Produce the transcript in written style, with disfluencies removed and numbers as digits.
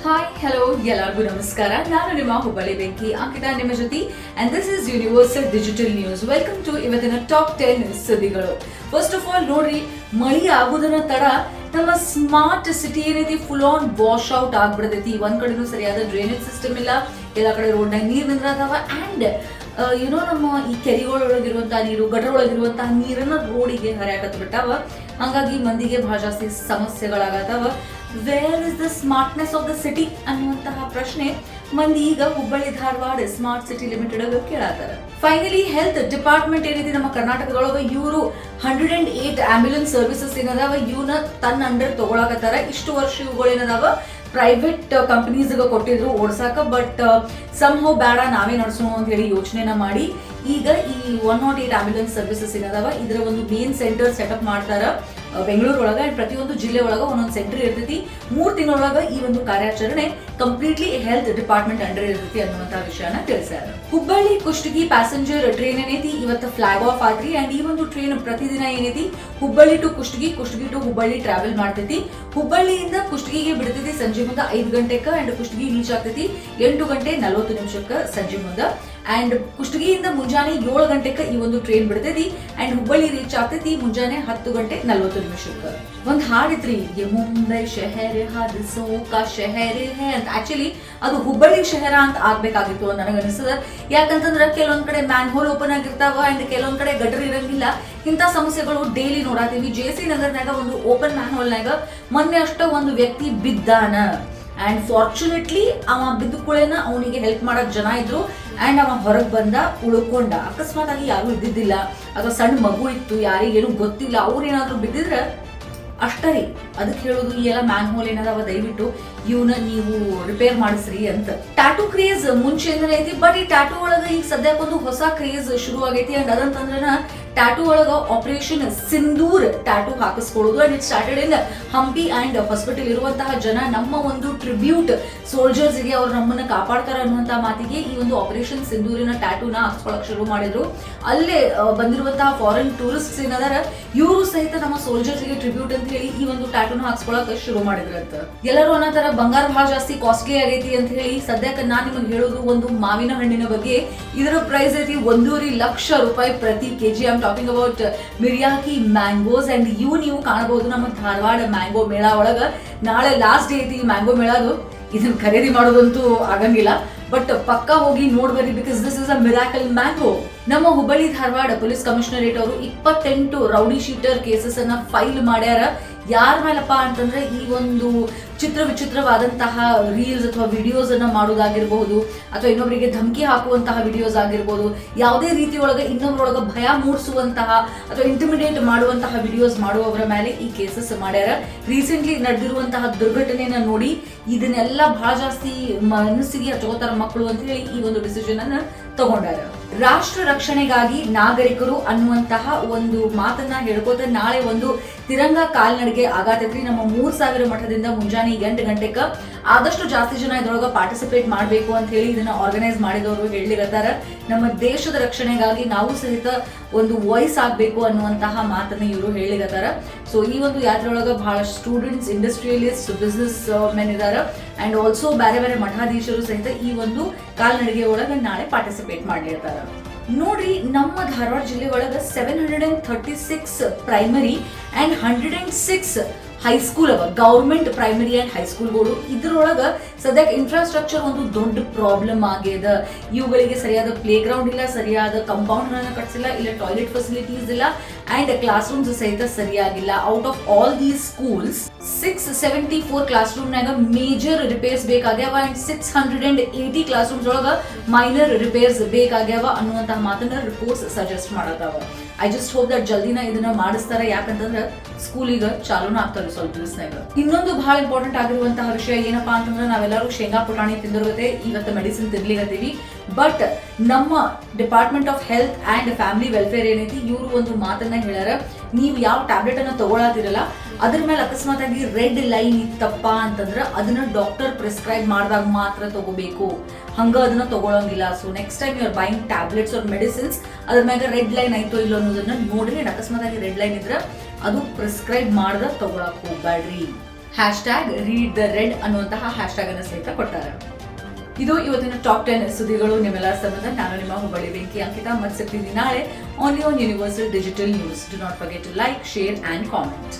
Hi hello ಎಲ್ಲರಿಗೂ ನಮಸ್ಕಾರ. ನಾನು ನಿಮ್ಮ ಹುಬ್ಬಳ್ಳಿ ಬೆಂಕಿ ಅಂಕಿತಾ ನಿಮ್ಮ ಜೊತೆ and this is universal digital news. Welcome to ಇವತ್ತಿನ ಟಾಪ್ 10 ಸುದ್ದಿಗಳು. ಫಸ್ಟ್ ಆಫ್ ಆಲ್ ನೋಡ್ರಿ, ಮಳಿ ಆಗುದನ್ನ ತಡ ನಮ್ಮ ಸ್ಮಾರ್ಟ್ ಸಿಟಿ ಏನೈತಿ ಫುಲ್ ಆನ್ ವಾಶ್ ಔಟ್ ಆಗ್ಬಿಡ್ತೈತಿ. ಒಂದ್ ಕಡೆನೂ ಸರಿಯಾದ ಡ್ರೈನೇಜ್ ಸಿಸ್ಟಮ್ ಇಲ್ಲ, ಎಲ್ಲ ಕಡೆ ರೋಡ್ನಾಗ ನೀರ್ ನಿಂದ್ರದಾವ ಅಂಡ್ ನಮ್ಮ ಈ ಕೆರೆಗಳೊಳಗಿರುವಂತಹ ನೀರು, ಗಟರೊಳಗಿರುವಂತಹ ನೀರನ್ನ ರೋಡಿಗೆ ಹರಿಯಾಕತ್ ಬಿಟ್ಟಾವ. ಹಂಗಾಗಿ ಮಂದಿಗೆ ಬಹಳ ಜಾಸ್ತಿ ಸಮಸ್ಯೆಗಳಾಗತ್ತಾವ. Where is the smartness of the city ಅನ್ನುವಂತಹ ಪ್ರಶ್ನೆ ಮಂದಿ ಈಗ Hubballi Dharwad smart city limited ಕೇಳಾತಾರ. ಫೈನಲಿ ಹೆಲ್ತ್ ಡಿಪಾರ್ಟ್ಮೆಂಟ್ ಏನೈತಿ ನಮ್ಮ ಕರ್ನಾಟಕದೊಳಗ, ಇವರು 108 ಆಂಬ್ಯುಲೆನ್ಸ್ ಸರ್ವಿಸಸ್ ಏನದಾವ ಇವನ್ನ ತನ್ನ ಅಂಡರ್ ತಗೊಳಕತ್ತಾರ. ಇಷ್ಟು ವರ್ಷ ಇವುಗಳೇನದಾವ ಪ್ರೈವೇಟ್ ಕಂಪನೀಸ್ ಕೊಟ್ಟಿದ್ರು ಓಡ್ಸಾಕ, ಬಟ್ ಸಮ್ಹೌ ಬೇಡ ನಾವೇ ನಡೆಸೋಣ ಅಂತ ಹೇಳಿ ಯೋಚನೆನ ಮಾಡಿ ಈಗ ಈ 108 ಆಂಬ್ಯುಲೆನ್ಸ್ ಸರ್ವಿಸಸ್ ಏನದಾವ ಇದರ ಒಂದು ಮೇನ್ ಸೆಂಟರ್ ಸೆಟಪ್ ಮಾಡ್ತಾರ ಬೆಂಗಳೂರು ಒಳಗ. ಅಂಡ್ ಪ್ರತಿಯೊಂದು ಜಿಲ್ಲೆ ಒಳಗ ಒಂದೊಂದು ಸೆಂಟರ್ ಇರ್ತೈತಿ. 3 ತಿಂಗಳೊಳಗ ಈ ಒಂದು ಕಾರ್ಯಾಚರಣೆ ಕಂಪ್ಲೀಟ್ಲಿ ಹೆಲ್ತ್ ಡಿಪಾರ್ಟ್ಮೆಂಟ್ ಅಂಡರ್ ಇರ್ತೈತಿ ಅನ್ನುವಂತಹ ವಿಷಯನ ತಿಳಿಸ್ಯಾರ. ಹುಬ್ಬಳ್ಳಿ ಕುಷ್ಟಗಿ ಪ್ಯಾಸೆಂಜರ್ ಟ್ರೈನ್ ಏನೈತಿ ಇವತ್ತು ಫ್ಲಾಗ್ ಆಫ್ ಆದ್ರಿ. ಅಂಡ್ ಈ ಒಂದು ಟ್ರೈನ್ ಪ್ರತಿದಿನ ಏನೈತಿ Hubballi to Kushtagi, Kushtagi to Hubballi travel ಮಾಡ್ತೈತಿ. ಹುಬ್ಬಳ್ಳಿಯಿಂದ ಕುಷ್ಟಗಿಗೆ ಬಿಡ್ತೈತಿ ಸಂಜೆ ಮುಂದೆ 5 ಗಂಟೆಕ ಅಂಡ್ ಕುಷ್ಟಗಿ ರೀಚ್ ಆಗ್ತೈತಿ 8 ಗಂಟೆ 40 ನಿಮಿಷಕ್ಕ ಸಂಜೆ ಮುಂದೆ. ಅಂಡ್ ಕುಷ್ಟಗಿಯಿಂದ ಮುಂಜಾನೆ 7 ಗಂಟೆಕ ಈ ಒಂದು ಟ್ರೈನ್ ಬಿಡ್ತೈತಿ ಅಂಡ್ ಹುಬ್ಬಳ್ಳಿ ರೀಚ್ ಆಗ್ತೈತಿ ಮುಂಜಾನೆ 10 ಗಂಟೆ 40 ನಿಮಿಷಕ್ಕ. ಒಂದ್ ಹಾಡಿತ್ರಿ, ಮುಂಬೈ ಶಹರ್ ಹಾದಿಸೋ ಕಾ ಶಹರ್ ಹೇ ಅಂತ. ಆಕ್ಚುಲಿ ಅದು ಹುಬ್ಬಳ್ಳಿ ಶಹರ ಅಂತ ಆಗ್ಬೇಕಾಗಿತ್ತು ಅಂತ ನನಗೆ ಅನಿಸ್ತದ. ಯಾಕಂತಂದ್ರ ಕೆಲವೊಂದ್ ಕಡೆ ಮ್ಯಾನ್ ಹೋಲ್ ಓಪನ್ ಆಗಿರ್ತಾವ ಅಂಡ್ ಕೆಲವೊಂದ್ ಕಡೆ ಗಟರ್ ಇರಂಗಿಲ್ಲ. ಇಂಥ ಸಮಸ್ಯೆಗಳು ಡೈಲಿ ನೋಡಾತೀವಿ. JC ನಗರ್ನಾಗ ಒಂದು ಓಪನ್ ಮ್ಯಾನ್ ಹೋಲ್ನಾಗ ಮೊನ್ನೆ ಅಷ್ಟ ಒಂದು ವ್ಯಕ್ತಿ ಬಿದ್ದಾನ ಅಂಡ್ ಫಾರ್ಚುನೇಟ್ಲಿ ಅವ ಬಿದ್ದ ಕೂಡೇನ ಅವನಿಗೆ ಹೆಲ್ಪ್ ಮಾಡಕ್ ಜನ ಇದ್ರು ಅಂಡ್ ಅವ ಹೊರಗೆ ಬಂದ, ಉಳ್ಕೊಂಡ. ಅಕಸ್ಮಾತ್ ಆಗಿ ಯಾರು ಇದ್ದಿದ್ದಿಲ್ಲ ಅಥವಾ ಸಣ್ಣ ಮಗು ಇತ್ತು, ಯಾರಿಗೇನು ಗೊತ್ತಿಲ್ಲ, ಅವ್ರೇನಾದ್ರು ಬಿದ್ದಿದ್ರೆ ಅಷ್ಟರಿ. ಅದಕ್ಕೆ ಹೇಳುದು ಈ ಎಲ್ಲ ಮ್ಯಾನ್ ಹೋಲ್ ಏನದಾವ ದಯವಿಟ್ಟು ಇವನ್ನ ನೀವು ರಿಪೇರ್ ಮಾಡಿಸ್ರಿ ಅಂತ. ಟ್ಯಾಟೂ ಕ್ರೇಜ್ ಮುಂಚೆಯಿಂದನೇ ಐತಿ, ಬಟ್ ಈ ಟ್ಯಾಟೂ ಒಳಗ ಈಗ ಸದ್ಯಕ್ಕೊಂದು ಹೊಸ ಕ್ರೇಜ್ ಶುರು ಆಗೈತಿ. ಅಂಡ್ ಅದಂತಂದ್ರ ಟ್ಯಾಟೂ ಒಳಗ ಆಪರೇಷನ್ ಸಿಂಧೂರ್ ಟ್ಯಾಟೂ ಹಾಕಿಸ್ಕೊಳ್ಳೋದು. And it started in Hampi and hospital ಇರುವಂತಹ ಜನ ನಮ್ಮ ಒಂದು ಟ್ರಿಬ್ಯೂಟ್ ಸೋಲ್ಜರ್ಸ್ ಗೆ ಅವ್ರು ನಮ್ಮನ್ನ ಕಾಪಾಡ್ತಾರ ಅನ್ನುವಂತಹ ಮಾತಿಗೆ ಈ ಒಂದು ಆಪರೇಷನ್ ಸಿಂಧೂರಿನ ಟ್ಯಾಟೂನ ಹಾಕ್ಸ್ಕೊಳಕ್ ಶುರು ಮಾಡಿದ್ರು. ಅಲ್ಲೇ ಬಂದಿರುವಂತಹ ಫಾರಿನ್ ಟೂರಿಸ್ಟ್ ಏನದಾರ ಇವರು ಸಹಿತ ನಮ್ಮ ಸೋಲ್ಜರ್ಸ್ ಗೆ ಟ್ರಿಬ್ಯೂಟ್ ಅಂತ ಹೇಳಿ ಈ ಒಂದು ಟ್ಯಾಟೂನ ಹಾಕ್ಸ್ಕೊಳಕ್ ಶುರು ಮಾಡಿದ್ರಂತ. ಎಲ್ಲರೂ ಅನ್ನೋತರ ಬಂಗಾರ ಬಹಳ ಜಾಸ್ತಿ ಕಾಸ್ಟ್ಲಿ ಆಗೈತಿ ಅಂತ ಹೇಳಿ ಸದ್ಯಕ್ಕೆ ನಾನ್ ನಿಮಗೆ ಹೇಳೋದು ಒಂದು ಮಾವಿನ ಹಣ್ಣಿನ ಬಗ್ಗೆ. ಇದರ ಪ್ರೈಸ್ ಐತಿ 1.5 ಲಕ್ಷ ರೂಪಾಯಿ ಪ್ರತಿ KG. I am talking about Miyazaki mangoes. And ನೀವು ಕಾಣಬಹುದು ನಮ್ಮ ಧಾರವಾಡ ಮ್ಯಾಂಗೋ ಮೇಳ ಒಳಗ. ನಾಳೆ ಲಾಸ್ಟ್ ಡೇ ಐತಿ ಮ್ಯಾಂಗೋ ಮೇಳದು. ಇದನ್ನ ಖರೀದಿ ಮಾಡೋದಂತೂ ಆಗಂಗಿಲ್ಲ, ಬಟ್ ಪಕ್ಕಾ ಹೋಗಿ ನೋಡ್ಬರ್ರಿ, because this is a miracle mango. ನಮ್ಮ ಹುಬ್ಬಳ್ಳಿ ಧಾರವಾಡ ಪೊಲೀಸ್ ಕಮಿಷನರೇಟ್ ಅವರು 28 ರೌಡಿ ಶೀಟರ್ ಕೇಸಸ್ ಅನ್ನ ಫೈಲ್ ಮಾಡ್ಯಾರ. ಯಾರ ಮೇಲಪ್ಪ ಅಂತಂದ್ರೆ ಈ ಒಂದು ವಿಚಿತ್ರವಾದಂತಹ ರೀಲ್ಸ್ ಅಥವಾ ವಿಡಿಯೋಸ್ ಅನ್ನ ಮಾಡೋದಾಗಿರ್ಬಹುದು, ಅಥವಾ ಇನ್ನೊಬ್ಬರಿಗೆ ಧಮಕಿ ಹಾಕುವಂತಹ ವಿಡಿಯೋಸ್ ಆಗಿರ್ಬೋದು, ಯಾವುದೇ ರೀತಿಯೊಳಗೆ ಇನ್ನೊಬ್ಬರೊಳಗೆ ಭಯ ಮೂಡಿಸುವಂತಹ ಅಥವಾ ಇಂಟಿಮಿಡೇಟ್ ಮಾಡುವಂತಹ ವಿಡಿಯೋಸ್ ಮಾಡುವವರ ಮೇಲೆ ಈ ಕೇಸಸ್ ಮಾಡ್ಯಾರ. ರೀಸೆಂಟ್ಲಿ ನಡೆದಿರುವಂತಹ ದುರ್ಘಟನೆಯನ್ನ ನೋಡಿ ಇದನ್ನೆಲ್ಲ ಬಹಳ ಜಾಸ್ತಿ ಮನಸ್ಸಿಗೆ ಹಚ್ಕೋತಾರ ಮಕ್ಕಳು ಅಂತ ಹೇಳಿ ಈ ಒಂದು ಡಿಸಿಷನ್ ಅನ್ನ ತಗೊಂಡಾರ. ರಾಷ್ಟ್ರ ರಕ್ಷಣೆಗಾಗಿ ನಾಗರಿಕರು ಅನ್ನುವಂತಹ ಒಂದು ಮಾತನ್ನ ಹೇಳ್ಕೋತ ನಾಳೆ ಒಂದು ತಿರಂಗ ಕಾಲ್ನಡಿಗೆ ಆಗತೈತ್ರಿ. ನಮ್ಮ 3000 ಮಠದಿಂದ ಮುಂಜಾನೆ 8 ಗಂಟೆಕ ಆದಷ್ಟು ಜಾಸ್ತಿ ಜನ ಇದ್ರೊಳಗ ಪಾರ್ಟಿಸಿಪೇಟ್ ಮಾಡಬೇಕು ಅಂತ ಹೇಳಿ ಇದನ್ನ ಆರ್ಗನೈಸ್ ಮಾಡಿದವರು ಹೇಳಿರತ್ತಾರ. ನಮ್ಮ ದೇಶದ ರಕ್ಷಣೆಗಾಗಿ ನಾವು ಸಹಿತ ಒಂದು ವಾಯ್ಸ್ ಆಗ್ಬೇಕು ಅನ್ನುವಂತಹ ಮಾತನ್ನ ಇವರು ಹೇಳಿರತ್ತಾರ. ಸೊ ಈ ಒಂದು ಯಾತ್ರೆ ಒಳಗ ಬಹಳ ಸ್ಟೂಡೆಂಟ್ಸ್, ಇಂಡಸ್ಟ್ರಿಯಲಿಸ್ಟ್, ಬಿಸ್ನೆಸ್ ಮೆನ್ ಇದಾರ ಅಂಡ್ ಆಲ್ಸೋ ಬೇರೆ ಬೇರೆ ಮಠಾಧೀಶರು ಸಹಿತ ಈ ಒಂದು ಕಾಲ್ನಡಿಗೆ ಒಳಗ ನಾಳೆ ಪಾರ್ಟಿಸಿಪೇಟ್ ಮಾಡ್ಲಿರ್ತಾರ. ನೋಡ್ರಿ, ನಮ್ಮ ಧಾರವಾಡ ಜಿಲ್ಲೆ ಒಳಗ 736 ಪ್ರೈಮರಿ ಅಂಡ್ 106 ಹೈಸ್ಕೂಲ್ ಅವ, ಗೌರ್ಮೆಂಟ್ ಪ್ರೈಮರಿ ಅಂಡ್ ಹೈಸ್ಕೂಲ್ಗಳು. ಇದ್ರೊಳಗ ಸದ್ಯಕ್ಕೆ ಇನ್ಫ್ರಾಸ್ಟ್ರಕ್ಚರ್ ಒಂದು ದೊಡ್ಡ ಪ್ರಾಬ್ಲಮ್ ಆಗ್ಯದ. ಇವುಗಳಿಗೆ ಸರಿಯಾದ ಪ್ಲೇ ಗ್ರೌಂಡ್ ಇಲ್ಲ, ಸರಿಯಾದ ಕಂಪೌಂಡ್ ಗಳನ್ನ ಕಟ್ಸಿಲ್ಲ, ಇಲ್ಲ ಟಾಯ್ಲೆಟ್ ಫೆಸಿಲಿಟೀಸ್ ಇಲ್ಲ ಅಂಡ್ ಕ್ಲಾಸ್ ರೂಮ್ಸ್ ಸಹಿತ ಸರಿಯಾಗಿಲ್ಲ. Out of all these schools 674 class room ನಾಗ ಮೇಜರ್ ರಿಪೇರ್ಸ್ ಬೇಕಾಗ್ಯಾವ ಅಂಡ್ 680 ಕ್ಲಾಸ್ ರೂಮ್ಸ್ ಒಳಗ ಮೈನರ್ ರಿಪೇರ್ಸ್ ಬೇಕಾಗ್ಯಾವ ಅನ್ನುವಂತಹ ಮಾತನ್ನ ರಿಪೋರ್ಟ್ಸ್ ಸಜೆಸ್ಟ್ ಮಾಡತಾವ. ಐ ಜಸ್ಟ್ ಹೋಪ್ ದಟ್ ಜಲ್ದಿನ ಇದನ್ನ ಮಾಡಿಸ್ತಾರ. ಯಾಕಂತಂದ್ರ ಸ್ಕೂಲ್ ಈಗ ಚಾಲೂನ ಆಗ್ತಾರೆ ಸ್ವಲ್ಪ ದಿವಸನಾಗ. ಇನ್ನೊಂದು ಬಹಳ ಇಂಪಾರ್ಟೆಂಟ್ ಆಗಿರುವಂತಹ ವಿಷಯ ಏನಪ್ಪಾ ಅಂತಂದ್ರೆ, ನಾವೆಲ್ಲರೂ ಶೇಂಗಾ ಪುಟಾಣಿ ತಿಂದಿರುತ್ತೆ, ಇವತ್ತು ಮೆಡಿಸಿನ್ ತಿನ್ಲಿಗತ್ತೀವಿ. ಬಟ್ ನಮ್ಮ department of health and family welfare ಏನೈತಿ ಇವರು ಒಂದು ಮಾತನ್ನ ಹೇಳ್ಯಾರ. ನೀವು ಯಾವ ಟ್ಯಾಬ್ಲೆಟ್ ಅನ್ನ ತಗೊಳತಿರಲ್ಲ ಅದ್ರ ಮೇಲೆ ಅಕಸ್ಮಾತ್ ಆಗಿ ರೆಡ್ ಲೈನ್ ಇತ್ತಪ್ಪ ಅಂತಂದ್ರ ಅದನ್ನ ಡಾಕ್ಟರ್ ಪ್ರಿಸ್ಕ್ರೈಬ್ ಮಾಡಿದಾಗ ಮಾತ್ರ ತಗೋಬೇಕು, ಹಂಗ ಅದನ್ನ ತಗೊಳಂಗಿಲ್ಲ. So next time you are buying tablets or medicines ಅದ್ರ ಮ್ಯಾಗ ರೆಡ್ ಲೈನ್ ಆಯ್ತೋ ಇಲ್ಲೋ ಅನ್ನೋದನ್ನ ನೋಡ್ರಿ. ಅಕಸ್ಮಾತ್ ಆಗಿ ರೆಡ್ ಲೈನ್ ಇದ್ರ ಅದು ಪ್ರಿಸ್ಕ್ರೈಬ್ ಮಾಡ್ದ ತಗೊಳಕ್ ಹೋಗ್ಬೇಡ್ರಿ. ಹ್ಯಾಶ್ಟ್ಯಾಗ್ ರೀಡ್ ದ ರೆಡ್ ಅನ್ನುವಂತಹ ಹ್ಯಾಶ್ಟ್ಯಾಗ್ ಅನ್ನು ಸಹಿತ ಕೊಟ್ಟಾರೆ. ಇದು ಇವತ್ತಿನ ಟಾಪ್ 10 ಸುದ್ದಿಗಳು. ನಿಮ್ಮೆಲ್ಲರ ಸಂಬಂಧ ನಾನು ನಿಮ್ಮ ಹುಬ್ಬಳ್ಳಿ ಬೆಂಕಿ ಅಂಕಿತ. ಮತ್ತೆ ಸಿಗ್ತೀನಿ ನಾಳೆ on universal digital news. Do not forget to like, share and comment.